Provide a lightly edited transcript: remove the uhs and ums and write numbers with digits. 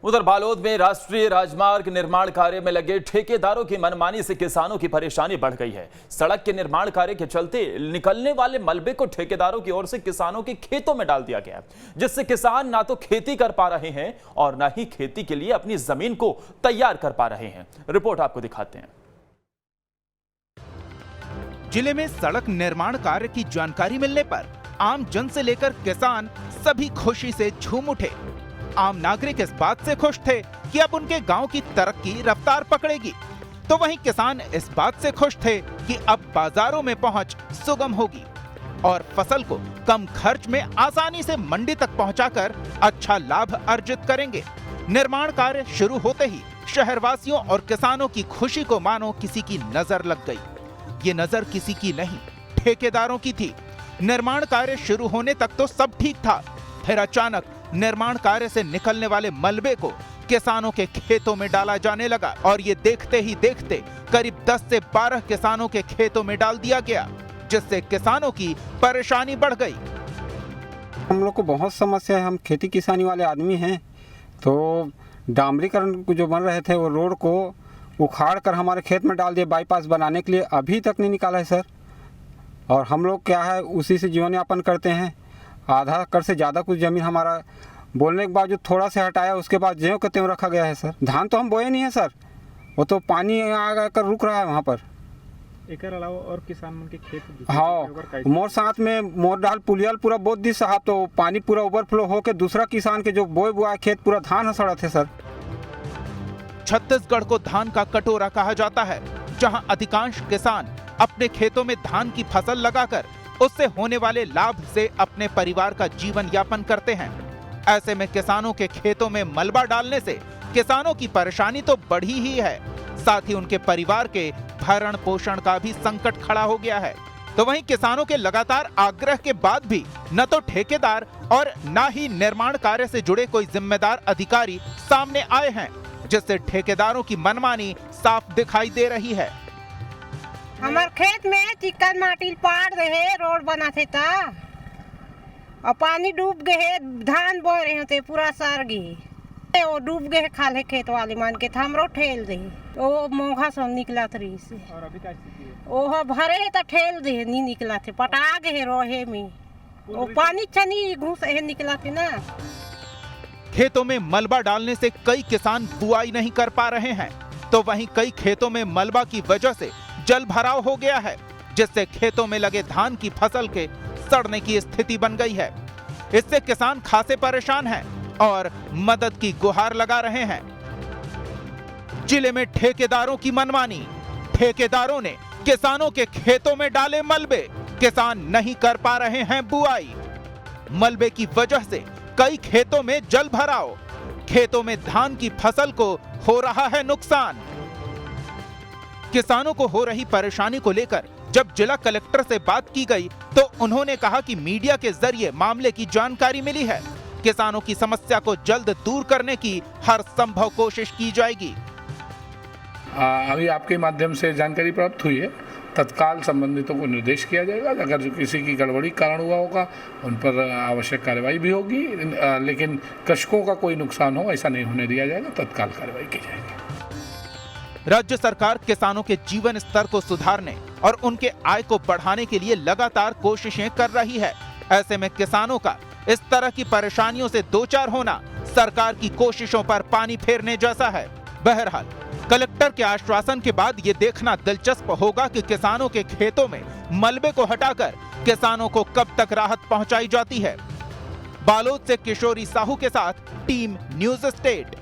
उधर बालोद में राष्ट्रीय राजमार्ग निर्माण कार्य में लगे ठेकेदारों की मनमानी से किसानों की परेशानी बढ़ गई है। सड़क के निर्माण कार्य के चलते निकलने वाले मलबे को ठेकेदारों की ओर से किसानों के खेतों में डाल दिया गया है, जिससे किसान ना तो खेती कर पा रहे हैं और ना ही खेती के लिए अपनी जमीन को तैयार कर पा रहे हैं। रिपोर्ट आपको दिखाते हैं। जिले में सड़क निर्माण कार्य की जानकारी मिलने पर आम जन से लेकर किसान सभी खुशी से झूम उठे। आम नागरिक इस बात से खुश थे कि अब उनके गांव की तरक्की रफ्तार पकड़ेगी, तो वहीं किसान इस बात से खुश थे कि अब बाजारों में पहुंच सुगम होगी और फसल को कम खर्च में आसानी से मंडी तक पहुंचाकर अच्छा लाभ अर्जित करेंगे। निर्माण कार्य शुरू होते ही शहरवासियों और किसानों की खुशी को मानो किसी की नजर लग गई। ये नजर किसी की नहीं, ठेकेदारों की थी। निर्माण कार्य शुरू होने तक तो सब ठीक था, फिर अचानक निर्माण कार्य से निकलने वाले मलबे को किसानों के खेतों में डाला जाने लगा और ये देखते ही देखते करीब 10 से 12 किसानों के खेतों में डाल दिया गया, जिससे किसानों की परेशानी बढ़ गई। हम लोग को बहुत समस्या है, हम खेती किसानी वाले आदमी हैं, तो डामरीकरण जो बन रहे थे वो रोड को उखाड़ कर हमारे खेत में डाल दिए बाईपास बनाने के लिए, अभी तक नहीं निकाला है सर। और हम लोग क्या है उसी से जीवन यापन करते हैं। आधा एकड़ से ज़्यादा कुछ ज़मीन हमारा बोलने के बावजूद थोड़ा से हटाया, उसके बाद ज्यों के त्यों रखा गया है सर। धान तो हम बोए नहीं है सर, वो तो पानी आ कर रुक रहा है वहाँ पर। एक अलावा और किसान के खेत हाँ, मोर साथ में मोर डाल पुलियल पूरा बोत दी साहब, तो पानी पूरा ओवरफ्लो होकर दूसरा किसान के जो बोए बुआ खेत पूरा धान सड़ा थे सर। छत्तीसगढ़ को धान का कटोरा कहा जाता है, जहां अधिकांश किसान अपने खेतों में धान की फसल लगाकर उससे होने वाले लाभ से अपने परिवार का जीवन यापन करते हैं। ऐसे में किसानों के खेतों में मलबा डालने से किसानों की परेशानी तो बढ़ी ही है, साथ ही उनके परिवार के भरण पोषण का भी संकट खड़ा हो गया है। तो वहीं किसानों के लगातार आग्रह के बाद भी न तो ठेकेदार और न ही निर्माण कार्य से जुड़े कोई जिम्मेदार अधिकारी सामने आए हैं, जिससे ठेकेदारों की मनमानी साफ दिखाई दे रही है। हमार खेत में चिकन माटी पाड़ रहे, रोड बना थे ता और पानी डूब गए, धान बो रहे थे पूरा सर गए, वो डूब गए खाले खेत वाले मान के हमरो ठेल दे, तो वो मोंघा सब निकला थी से। और अभी क्या स्थिति है? वो भरे तो ठेल दे नहीं निकला थे, पटा गए रोहे में, वो पानी चनी घुस निकला थे ना। खेतों में मलबा डालने से कई किसान बुआई नहीं कर पा रहे हैं, तो वहीं कई खेतों में मलबा की वजह से जल भराव हो गया है, जिससे खेतों में लगे धान की फसल के सड़ने की स्थिति बन गई है। इससे किसान खासे परेशान हैं और मदद की गुहार लगा रहे हैं। जिले में ठेकेदारों की मनमानी, ठेकेदारों ने किसानों के खेतों में डाले मलबे, किसान नहीं कर पा रहे हैं बुआई। मलबे की वजह से कई खेतों में जल भराव, खेतों में धान की फसल को हो रहा है नुकसान। किसानों को हो रही परेशानी को लेकर जब जिला कलेक्टर से बात की गई तो उन्होंने कहा कि मीडिया के जरिए मामले की जानकारी मिली है, किसानों की समस्या को जल्द दूर करने की हर संभव कोशिश की जाएगी। अभी आपके माध्यम से जानकारी प्राप्त हुई है, तत्काल संबंधितों को निर्देश किया जाएगा। अगर जो किसी की गड़बड़ी कारण हुआ होगा उन पर आवश्यक कार्रवाई भी होगी, लेकिन कृषकों का कोई नुकसान हो ऐसा नहीं होने दिया जाएगा, तत्काल कार्रवाई की जाएगी। राज्य सरकार किसानों के जीवन स्तर को सुधारने और उनके आय को बढ़ाने के लिए लगातार कोशिशें कर रही है। ऐसे में किसानों का इस तरह की परेशानियों से दो चार होना सरकार की कोशिशों पर पानी फेरने जैसा है। बहरहाल कलेक्टर के आश्वासन के बाद ये देखना दिलचस्प होगा कि किसानों के खेतों में मलबे को हटाकर किसानों को कब तक राहत पहुंचाई जाती है। बालोद से किशोरी साहू के साथ टीम न्यूज़ स्टेट।